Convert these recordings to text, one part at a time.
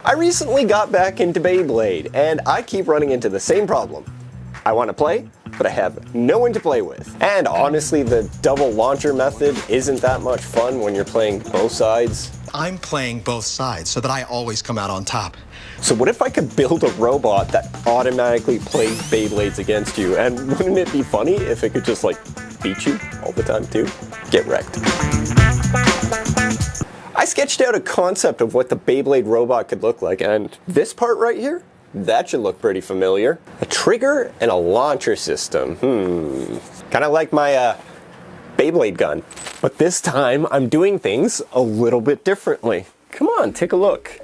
I recently got back into Beyblade, and I keep running into the same problem. I want to play, but I have no one to play with. And honestly, the double launcher method isn't that much fun when you're playing both sides. I'm playing both sides so that I always come out on top. So what if I could build a robot that automatically plays Beyblades against you? And wouldn't it be funny if it could just like beat you all the time too? Get wrecked. I sketched out a concept of what the Beyblade robot could look like, and this part right here, that should look pretty familiar. A trigger and a launcher system. Kind of like my Beyblade gun. But this time, I'm doing things a little bit differently. Come on, take a look.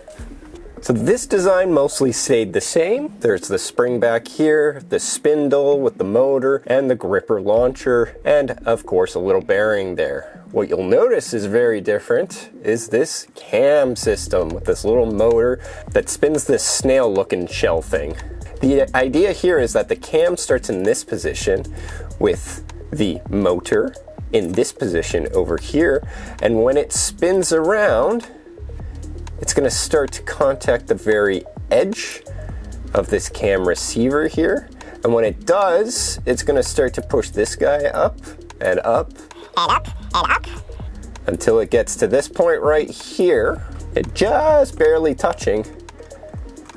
So this design mostly stayed the same. There's the spring back here, the spindle with the motor, and the gripper launcher, and of course a little bearing there. What you'll notice is very different is this cam system with this little motor that spins this snail-looking shell thing. The idea here is that the cam starts in this position with the motor in this position over here, and when it spins around, it's going to start to contact the very edge of this cam receiver here. And when it does, it's going to start to push this guy up and up and up and up until it gets to this point right here. It just barely touching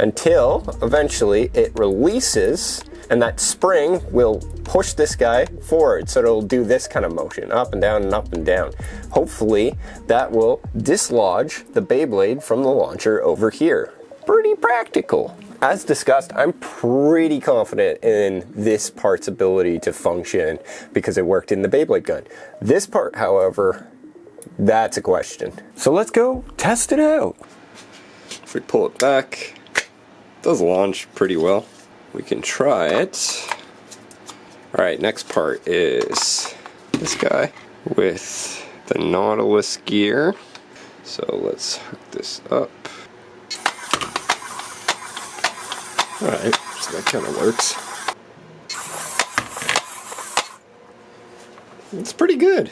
until eventually it releases, and that spring will push this guy forward, so it'll do this kind of motion, up and down and up and down. Hopefully that will dislodge the Beyblade from the launcher over here. Pretty practical. As discussed, I'm pretty confident in this part's ability to function because it worked in the Beyblade gun. This part, however, that's a question. So let's go test it out. If we pull it back, it does launch pretty well. We can try it. Alright, next part is this guy with the Nautilus gear. So let's hook this up. Alright, so that kind of works. It's pretty good.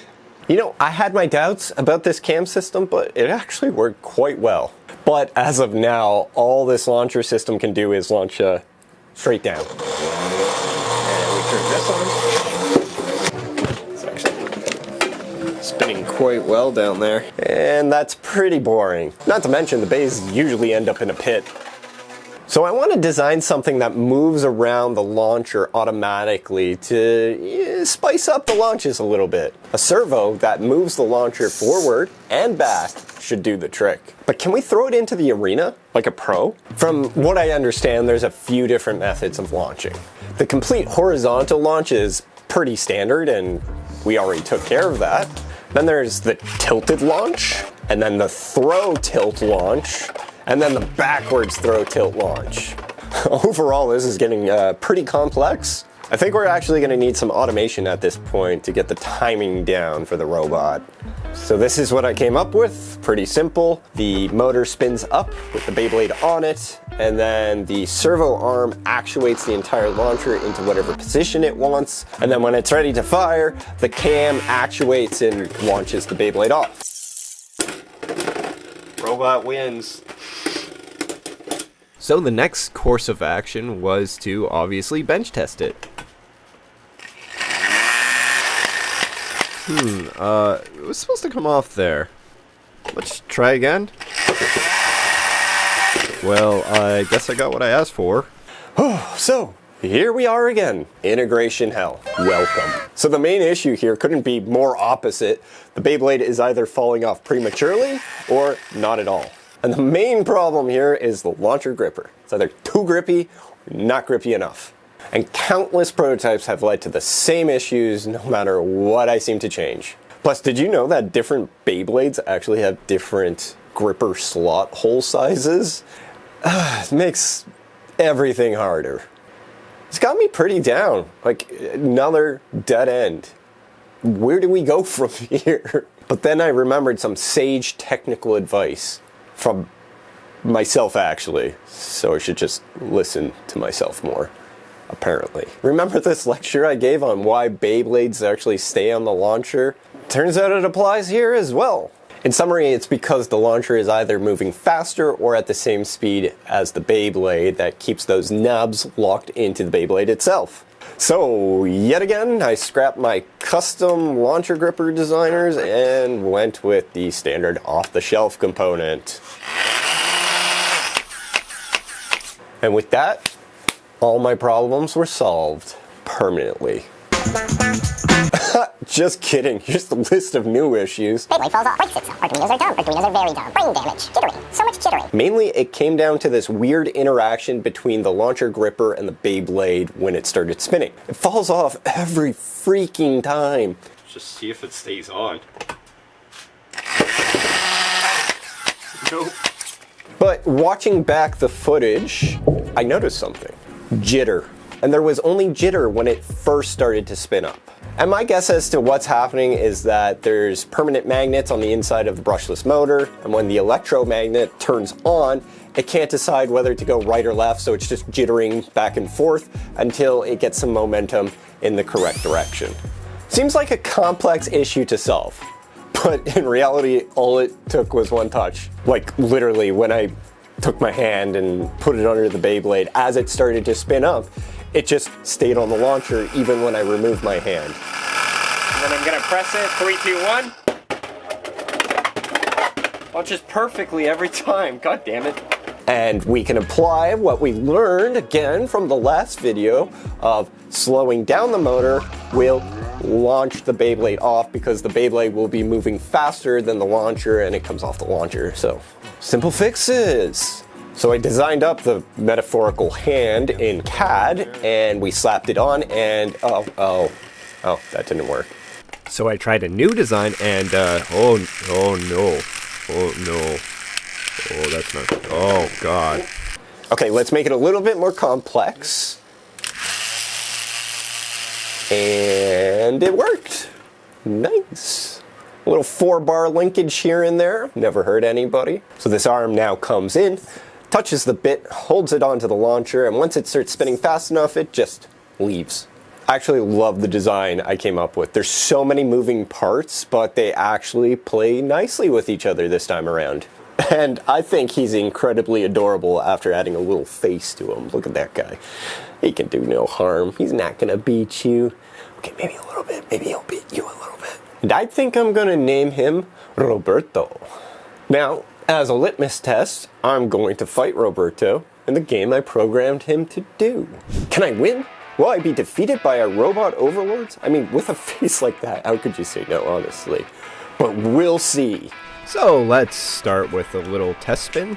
You know, I had my doubts about this cam system, but it actually worked quite well. But as of now, all this launcher system can do is launch straight down. And we turn this on. It's actually spinning quite well down there. And that's pretty boring. Not to mention the bays usually end up in a pit. So I want to design something that moves around the launcher automatically to spice up the launches a little bit. A servo that moves the launcher forward and back should do the trick. But can we throw it into the arena like a pro? From what I understand, there's a few different methods of launching. The complete horizontal launch is pretty standard, and we already took care of that. Then there's the tilted launch, and then the throw tilt launch, and then the backwards throw tilt launch. Overall, this is getting pretty complex. I think we're actually going to need some automation at this point to get the timing down for the robot. So this is what I came up with. Pretty simple. The motor spins up with the Beyblade on it, and then the servo arm actuates the entire launcher into whatever position it wants, and then when it's ready to fire, the cam actuates and launches the Beyblade off. Robot wins. So the next course of action was to obviously bench test it. It was supposed to come off there. Let's try again. Well, I guess I got what I asked for. So, here we are again. Integration hell. Welcome. So the main issue here couldn't be more opposite. The Beyblade is either falling off prematurely or not at all. And the main problem here is the launcher gripper. It's either too grippy or not grippy enough. And countless prototypes have led to the same issues no matter what I seem to change. Plus, did you know that different Beyblades actually have different gripper slot hole sizes? It makes everything harder. It's got me pretty down, like another dead end. Where do we go from here? But then I remembered some sage technical advice from myself actually, so I should just listen to myself more, apparently. Remember this lecture I gave on why Beyblades actually stay on the launcher? Turns out it applies here as well. In summary, it's because the launcher is either moving faster or at the same speed as the Beyblade that keeps those nubs locked into the Beyblade itself. So, yet again, I scrapped my custom launcher gripper designers and went with the standard off-the-shelf component. And with that, all my problems were solved permanently. Just kidding, here's the list of new issues. Beyblade falls off, breaks itself. Arduinos are dumb. Arduinos are very dumb. Brain damage. Jittering. So much jittering. Mainly, it came down to this weird interaction between the launcher gripper and the Beyblade when it started spinning. It falls off every freaking time. Just see if it stays on. Nope. But watching back the footage, I noticed something. Jitter. And there was only jitter when it first started to spin up. And my guess as to what's happening is that there's permanent magnets on the inside of the brushless motor, and when the electromagnet turns on, it can't decide whether to go right or left, so it's just jittering back and forth until it gets some momentum in the correct direction. Seems like a complex issue to solve, but in reality, all it took was one touch. Like literally, when I took my hand and put it under the Beyblade, as it started to spin up, it just stayed on the launcher even when I removed my hand. And then I'm gonna press it, 3, 2, 1. Launches perfectly every time, god damn it. And we can apply what we learned again from the last video of slowing down the motor will launch the Beyblade off because the Beyblade will be moving faster than the launcher and it comes off the launcher. So, simple fixes. So I designed up the metaphorical hand in CAD and we slapped it on and oh, that didn't work. So I tried a new design and oh no, oh that's not, oh god. Okay, let's make it a little bit more complex. And it worked. Nice. A little 4-bar linkage here and there. Never hurt anybody. So this arm now comes in, touches the bit, holds it onto the launcher, and once it starts spinning fast enough, it just leaves. I actually love the design I came up with. There's so many moving parts, but they actually play nicely with each other this time around. And I think he's incredibly adorable after adding a little face to him. Look at that guy. He can do no harm. He's not gonna beat you. Okay, maybe a little bit. Maybe he'll beat you a little bit. And I think I'm gonna name him Roberto. Now, as a litmus test, I'm going to fight Roberto in the game I programmed him to do. Can I win? Will I be defeated by our robot overlords? I mean, with a face like that, how could you say no, honestly? But we'll see. So let's start with a little test spin.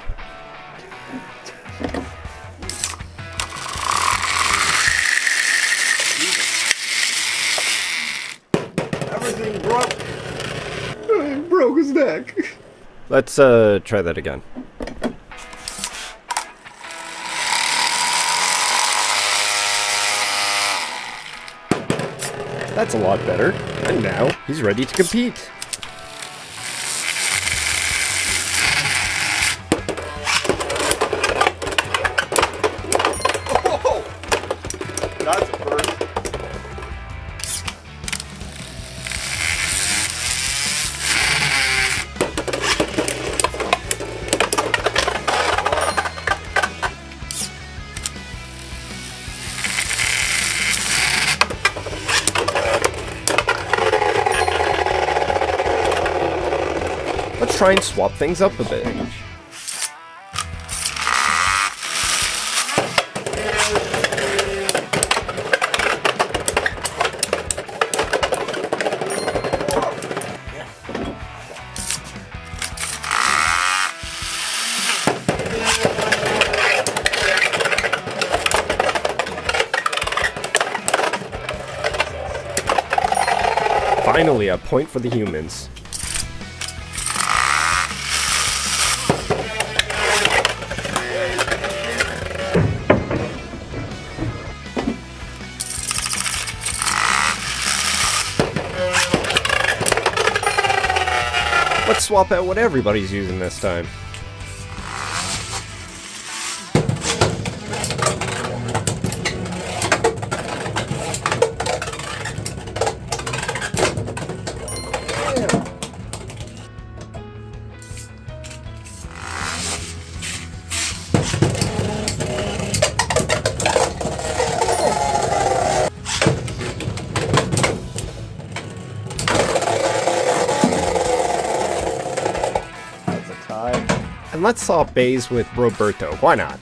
Everything broke. He broke his neck. Let's try that again. That's a lot better. And now he's ready to compete. That's a first. Let's try and swap things up a bit. Finally, a point for the humans. Let's swap out what everybody's using this time. and let's swap bays with Roberto. Why not?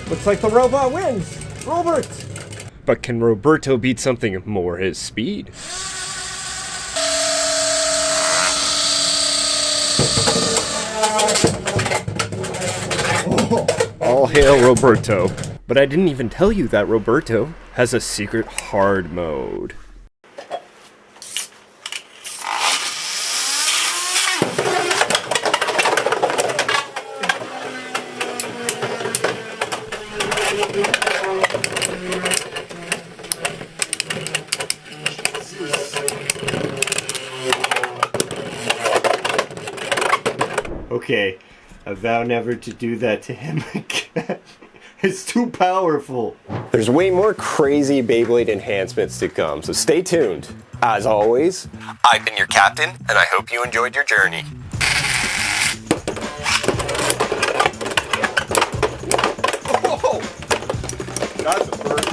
Looks like the robot wins. Robert! But can Roberto beat something more his speed? All hail Roberto. But I didn't even tell you that Roberto has a secret hard mode. Okay, I vow never to do that to him again. It's too powerful. There's way more crazy Beyblade enhancements to come, so stay tuned. As always, I've been your captain, and I hope you enjoyed your journey. Oh, that's a bird.